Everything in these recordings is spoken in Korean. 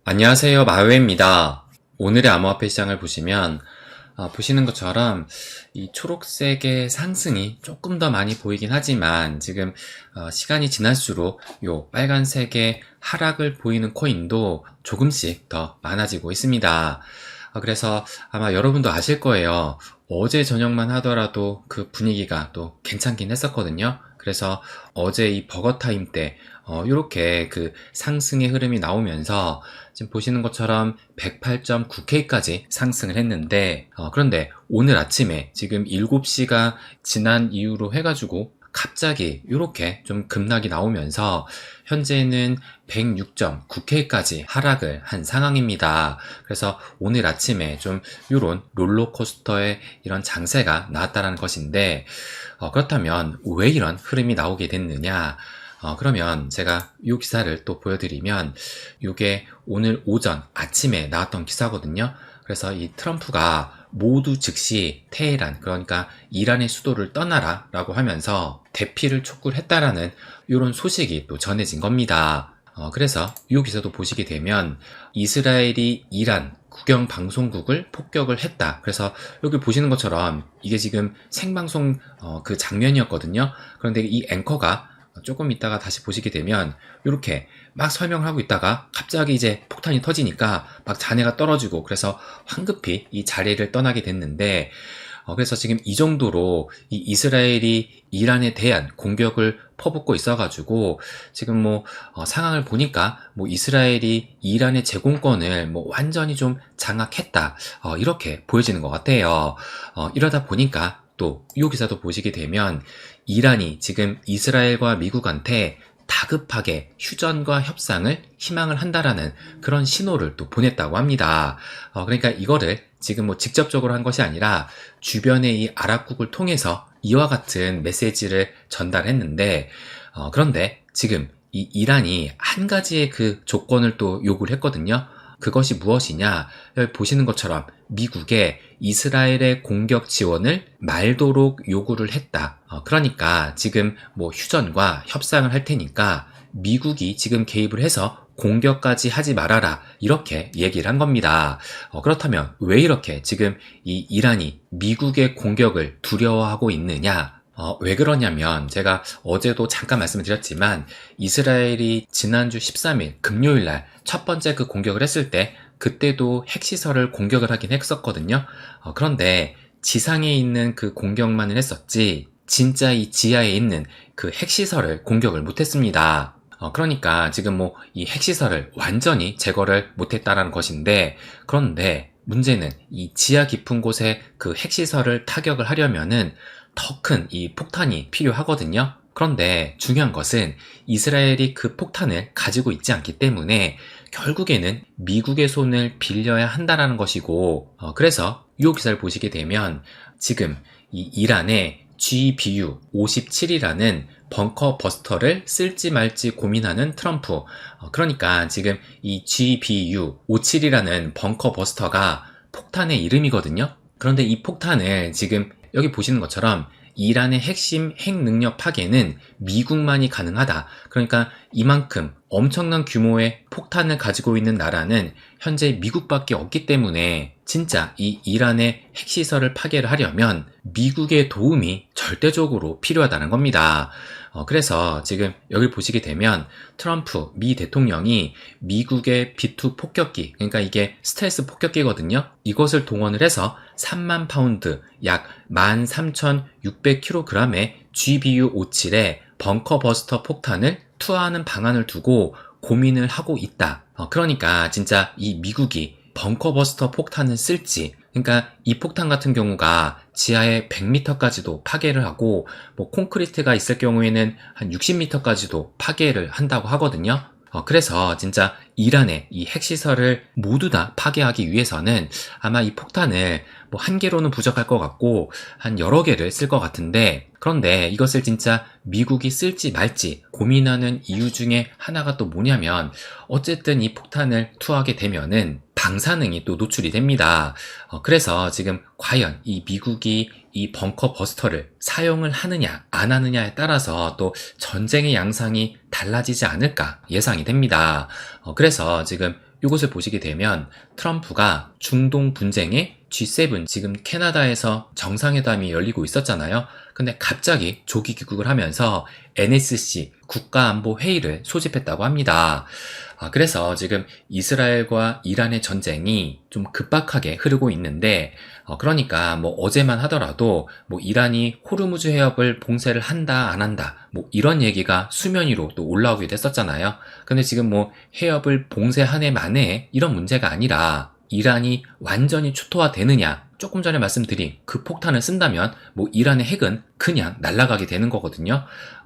안녕하세요, 마웨입니다. 오늘의 암호화폐 시장을 보시면 보시는 것처럼 이 초록색의 상승이 조금 더 많이 보이긴 하지만 지금 시간이 지날수록 요 빨간색의 하락을 보이는 코인도 조금씩 더 많아지고 있습니다. 그래서 아마 여러분도 아실 거예요. 어제 저녁만 하더라도 그 분위기가 또 괜찮긴 했었거든요. 그래서 어제 이 버거타임 때 이렇게 그 상승의 흐름이 나오면서 지금 보시는 것처럼 108.9K까지 상승을 했는데 그런데 오늘 아침에 지금 7시가 지난 이후로 해가지고 갑자기 이렇게 좀 급락이 나오면서 현재는 106.9K까지 하락을 한 상황입니다. 그래서 오늘 아침에 좀 이런 롤러코스터의 이런 장세가 나왔다는 것인데 그렇다면 왜 이런 흐름이 나오게 됐느냐? 그러면 제가 이 기사를 또 보여드리면 이게 오늘 오전 아침에 나왔던 기사거든요. 그래서 이 트럼프가 모두 즉시 테헤란, 그러니까 이란의 수도를 떠나라 라고 하면서 대피를 촉구를 했다라는 이런 소식이 또 전해진 겁니다. 그래서 이 기사도 보시게 되면 이스라엘이 이란 국영 방송국을 폭격을 했다. 그래서 여기 보시는 것처럼 이게 지금 생방송 그 장면이었거든요. 그런데 이 앵커가 조금 있다가 다시 보시게 되면 이렇게 막 설명을 하고 있다가 갑자기 이제 폭탄이 터지니까 막 잔해가 떨어지고 그래서 황급히 이 자리를 떠나게 됐는데 그래서 지금 이 정도로 이 이스라엘이 이란에 대한 공격을 퍼붓고 있어가지고 지금 상황을 보니까 이스라엘이 이란의 제공권을 완전히 좀 장악했다 이렇게 보여지는 것 같아요. 이러다 보니까 또 이 기사도 보시게 되면 이란이 지금 이스라엘과 미국한테 다급하게 휴전과 협상을 희망을 한다라는 그런 신호를 또 보냈다고 합니다. 그러니까 이거를 지금 직접적으로 한 것이 아니라 주변의 이 아랍국을 통해서 이와 같은 메시지를 전달했는데 그런데 지금 이 이란이 한 가지의 그 조건을 또 요구를 했거든요. 그것이 무엇이냐? 여기 보시는 것처럼 미국에 이스라엘의 공격 지원을 말도록 요구를 했다. 그러니까 지금 휴전과 협상을 할 테니까 미국이 지금 개입을 해서 공격까지 하지 말아라. 이렇게 얘기를 한 겁니다. 그렇다면 왜 이렇게 지금 이 이란이 미국의 공격을 두려워하고 있느냐? 왜 그러냐면 제가 어제도 잠깐 말씀을 드렸지만 이스라엘이 지난주 13일 금요일날 첫 번째 그 공격을 했을 때 그때도 핵시설을 공격을 하긴 했었거든요. 그런데 지상에 있는 그 공격만을 했었지 진짜 이 지하에 있는 그 핵시설을 공격을 못했습니다. 그러니까 지금 이 핵시설을 완전히 제거를 못했다라는 것인데 그런데 문제는 이 지하 깊은 곳에 그 핵시설을 타격을 하려면은 더 큰 이 폭탄이 필요하거든요. 그런데 중요한 것은 이스라엘이 그 폭탄을 가지고 있지 않기 때문에 결국에는 미국의 손을 빌려야 한다라는 것이고 그래서 이 기사를 보시게 되면 지금 이 이란의 GBU 57이라는 벙커 버스터를 쓸지 말지 고민하는 트럼프 그러니까 지금 이 GBU 57이라는 벙커 버스터가 폭탄의 이름이거든요. 그런데 이 폭탄을 지금 여기 보시는 것처럼 이란의 핵심 핵 능력 파괴는 미국만이 가능하다. 그러니까 이만큼 엄청난 규모의 폭탄을 가지고 있는 나라는 현재 미국밖에 없기 때문에 진짜 이 이란의 핵시설을 파괴를 하려면 미국의 도움이 절대적으로 필요하다는 겁니다. 그래서 지금 여기 보시게 되면 트럼프 미 대통령이 미국의 B2 폭격기, 그러니까 이게 스텔스 폭격기거든요. 이것을 동원을 해서 3만 파운드, 약 13,600kg의 GBU-57의 벙커 버스터 폭탄을 투하하는 방안을 두고 고민을 하고 있다. 그러니까 진짜 이 미국이 벙커 버스터 폭탄을 쓸지, 그러니까 이 폭탄 같은 경우가 지하에 100m까지도 파괴를 하고 콘크리트가 있을 경우에는 한 60m까지도 파괴를 한다고 하거든요. 그래서 진짜 이란의 이 핵시설을 모두 다 파괴하기 위해서는 아마 이 폭탄을 한 개로는 부족할 것 같고 한 여러 개를 쓸 것 같은데 그런데 이것을 진짜 미국이 쓸지 말지 고민하는 이유 중에 하나가 또 뭐냐면 어쨌든 이 폭탄을 투하하게 되면은 방사능이 또 노출이 됩니다. 그래서 지금 과연 이 미국이 이 벙커 버스터를 사용을 하느냐 안 하느냐에 따라서 또 전쟁의 양상이 달라지지 않을까 예상이 됩니다. 그래서 지금 이것을 보시게 되면 트럼프가 중동 분쟁에 G7 지금 캐나다에서 정상회담이 열리고 있었잖아요. 근데 갑자기 조기 귀국을 하면서 NSC 국가안보회의를 소집했다고 합니다. 그래서 지금 이스라엘과 이란의 전쟁이 좀 급박하게 흐르고 있는데, 그러니까 뭐 어제만 하더라도 뭐 이란이 호르무즈 해협을 봉쇄를 한다 안 한다 뭐 이런 얘기가 수면 위로 또 올라오기도 했었잖아요. 근데 지금 뭐 해협을 봉쇄한 해 만에 이런 문제가 아니라 이란이 완전히 초토화되느냐, 조금 전에 말씀드린 그 폭탄을 쓴다면 뭐 이란의 핵은 그냥 날아가게 되는 거거든요.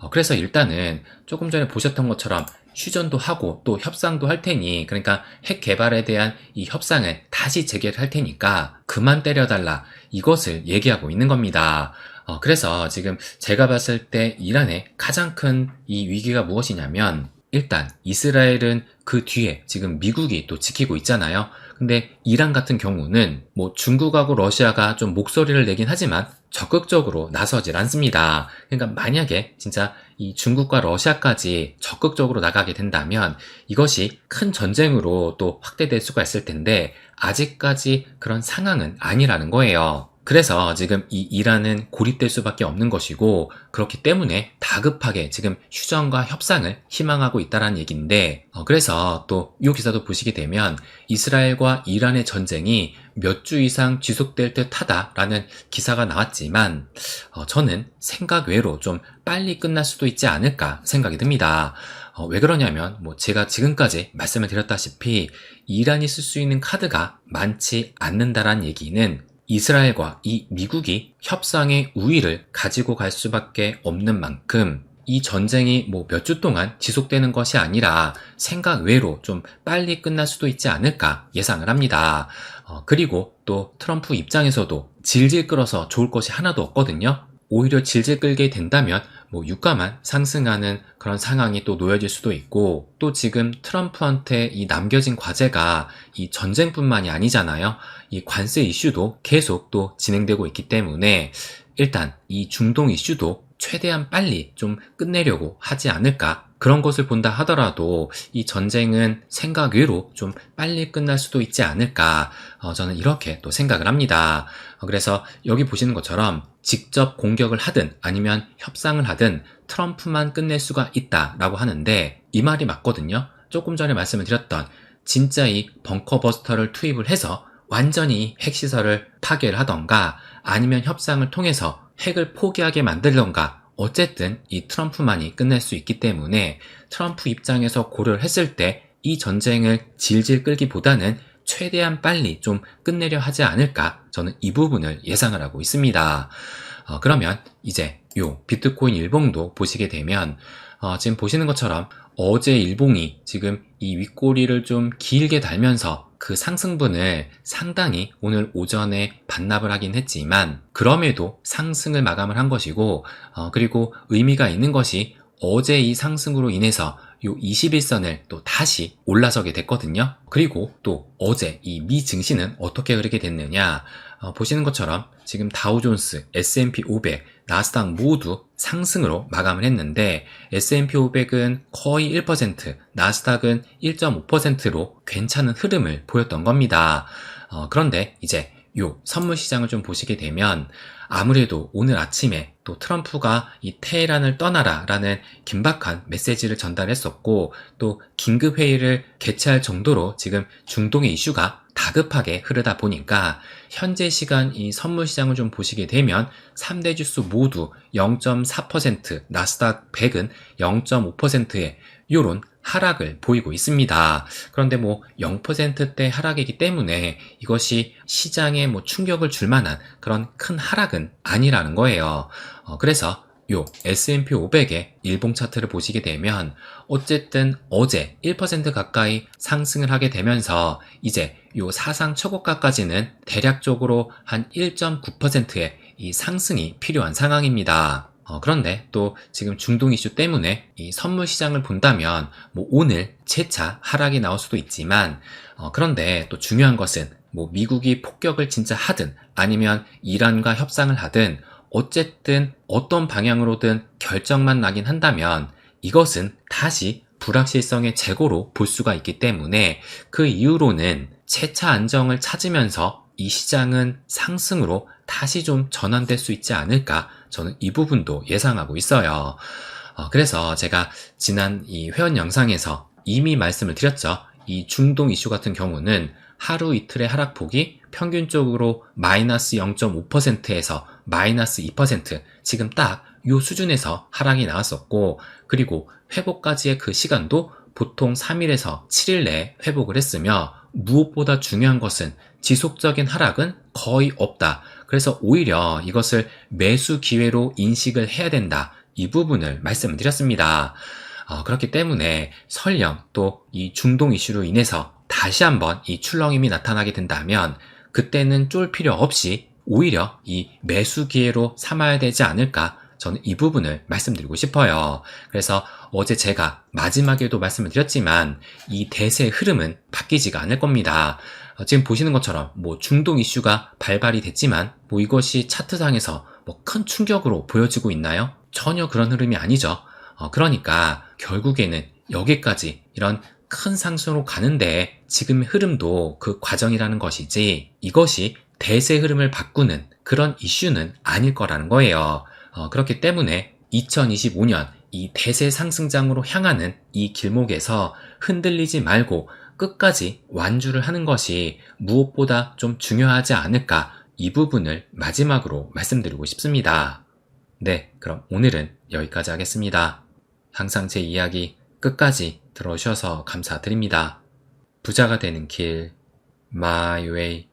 그래서 일단은 조금 전에 보셨던 것처럼 휴전도 하고 또 협상도 할 테니, 그러니까 핵 개발에 대한 이 협상을 다시 재개를 할 테니까 그만 때려달라, 이것을 얘기하고 있는 겁니다. 그래서 지금 제가 봤을 때 이란의 가장 큰 이 위기가 무엇이냐면, 일단 이스라엘은 그 뒤에 지금 미국이 또 지키고 있잖아요. 근데 이란 같은 경우는 뭐 중국하고 러시아가 좀 목소리를 내긴 하지만 적극적으로 나서질 않습니다. 그러니까 만약에 진짜 이 중국과 러시아까지 적극적으로 나가게 된다면 이것이 큰 전쟁으로 또 확대될 수가 있을 텐데, 아직까지 그런 상황은 아니라는 거예요. 그래서 지금 이 이란은 고립될 수밖에 없는 것이고, 그렇기 때문에 다급하게 지금 휴전과 협상을 희망하고 있다는 얘기인데, 그래서 또 이 기사도 보시게 되면 이스라엘과 이란의 전쟁이 몇 주 이상 지속될 듯 하다라는 기사가 나왔지만, 저는 생각 외로 좀 빨리 끝날 수도 있지 않을까 생각이 듭니다. 왜 그러냐면 뭐 제가 지금까지 말씀을 드렸다시피 이란이 쓸 수 있는 카드가 많지 않는다란 얘기는 이스라엘과 이 미국이 협상의 우위를 가지고 갈 수밖에 없는 만큼 이 전쟁이 뭐 몇 주 동안 지속되는 것이 아니라 생각 외로 좀 빨리 끝날 수도 있지 않을까 예상을 합니다. 그리고 또 트럼프 입장에서도 질질 끌어서 좋을 것이 하나도 없거든요. 오히려 질질 끌게 된다면 뭐 유가만 상승하는 그런 상황이 또 놓여질 수도 있고, 또 지금 트럼프한테 이 남겨진 과제가 이 전쟁뿐만이 아니잖아요. 이 관세 이슈도 계속 또 진행되고 있기 때문에 일단 이 중동 이슈도 최대한 빨리 좀 끝내려고 하지 않을까. 그런 것을 본다 하더라도 이 전쟁은 생각 외로 좀 빨리 끝날 수도 있지 않을까, 저는 이렇게 또 생각을 합니다. 그래서 여기 보시는 것처럼 직접 공격을 하든 아니면 협상을 하든 트럼프만 끝낼 수가 있다라고 하는데, 이 말이 맞거든요. 조금 전에 말씀을 드렸던 진짜 이 벙커버스터를 투입을 해서 완전히 핵시설을 파괴를 하던가 아니면 협상을 통해서 핵을 포기하게 만들던가, 어쨌든 이 트럼프만이 끝낼 수 있기 때문에 트럼프 입장에서 고려를 했을 때 이 전쟁을 질질 끌기보다는 최대한 빨리 좀 끝내려 하지 않을까, 저는 이 부분을 예상을 하고 있습니다. 그러면 이제 요 비트코인 일봉도 보시게 되면 지금 보시는 것처럼 어제 일봉이 지금 이 윗꼬리를 좀 길게 달면서 그 상승분을 상당히 오늘 오전에 반납을 하긴 했지만, 그럼에도 상승을 마감을 한 것이고, 그리고 의미가 있는 것이 어제 이 상승으로 인해서 요 21선을 또 다시 올라서게 됐거든요. 그리고 또 어제 이 미 증시는 어떻게 흐르게 됐느냐, 보시는 것처럼 지금 다우존스, S&P 500, 나스닥 모두 상승으로 마감을 했는데, S&P 500은 거의 1%, 나스닥은 1.5%로 괜찮은 흐름을 보였던 겁니다. 그런데 이제 요 선물 시장을 좀 보시게 되면 아무래도 오늘 아침에 또 트럼프가 이 테헤란을 떠나라 라는 긴박한 메시지를 전달했었고, 또 긴급회의를 개최할 정도로 지금 중동의 이슈가 다급하게 흐르다 보니까 현재 시간 이 선물 시장을 좀 보시게 되면 3대 지수 모두 0.4%, 나스닥 100은 0.5%의 요런 하락을 보이고 있습니다. 그런데 뭐 0%대 하락이기 때문에 이것이 시장에 뭐 충격을 줄 만한 그런 큰 하락은 아니라는 거예요. 그래서 요 S&P 500의 일봉 차트를 보시게 되면 어쨌든 어제 1% 가까이 상승을 하게 되면서 이제 요 사상 최고가까지는 대략적으로 한 1.9%의 이 상승이 필요한 상황입니다. 그런데 또 지금 중동 이슈 때문에 이 선물 시장을 본다면 뭐 오늘 재차 하락이 나올 수도 있지만, 그런데 또 중요한 것은 뭐 미국이 폭격을 진짜 하든 아니면 이란과 협상을 하든 어쨌든 어떤 방향으로든 결정만 나긴 한다면 이것은 다시 불확실성의 재고로 볼 수가 있기 때문에 그 이후로는 재차 안정을 찾으면서 이 시장은 상승으로 다시 좀 전환될 수 있지 않을까, 저는 이 부분도 예상하고 있어요. 그래서 제가 지난 이 회원 영상에서 이미 말씀을 드렸죠. 이 중동 이슈 같은 경우는 하루 이틀의 하락폭이 평균적으로 마이너스 0.5%에서 마이너스 2%, 지금 딱 이 수준에서 하락이 나왔었고, 그리고 회복까지의 그 시간도 보통 3일에서 7일 내에 회복을 했으며, 무엇보다 중요한 것은 지속적인 하락은 거의 없다. 그래서 오히려 이것을 매수 기회로 인식을 해야 된다. 이 부분을 말씀을 드렸습니다. 그렇기 때문에 설령 또 이 중동 이슈로 인해서 다시 한번 이 출렁임이 나타나게 된다면 그때는 쫄 필요 없이 오히려 이 매수 기회로 삼아야 되지 않을까, 저는 이 부분을 말씀드리고 싶어요. 그래서 어제 제가 마지막에도 말씀을 드렸지만 이 대세의 흐름은 바뀌지가 않을 겁니다. 지금 보시는 것처럼 뭐 중동 이슈가 발발이 됐지만 뭐 이것이 차트상에서 뭐 큰 충격으로 보여지고 있나요? 전혀 그런 흐름이 아니죠. 그러니까 결국에는 여기까지 이런 큰 상승으로 가는데 지금의 흐름도 그 과정이라는 것이지, 이것이 대세 흐름을 바꾸는 그런 이슈는 아닐 거라는 거예요. 그렇기 때문에 2025년 이 대세 상승장으로 향하는 이 길목에서 흔들리지 말고 끝까지 완주를 하는 것이 무엇보다 좀 중요하지 않을까, 이 부분을 마지막으로 말씀드리고 싶습니다. 네, 그럼 오늘은 여기까지 하겠습니다. 항상 제 이야기 끝까지 들어주셔서 감사드립니다. 부자가 되는 길, My Way.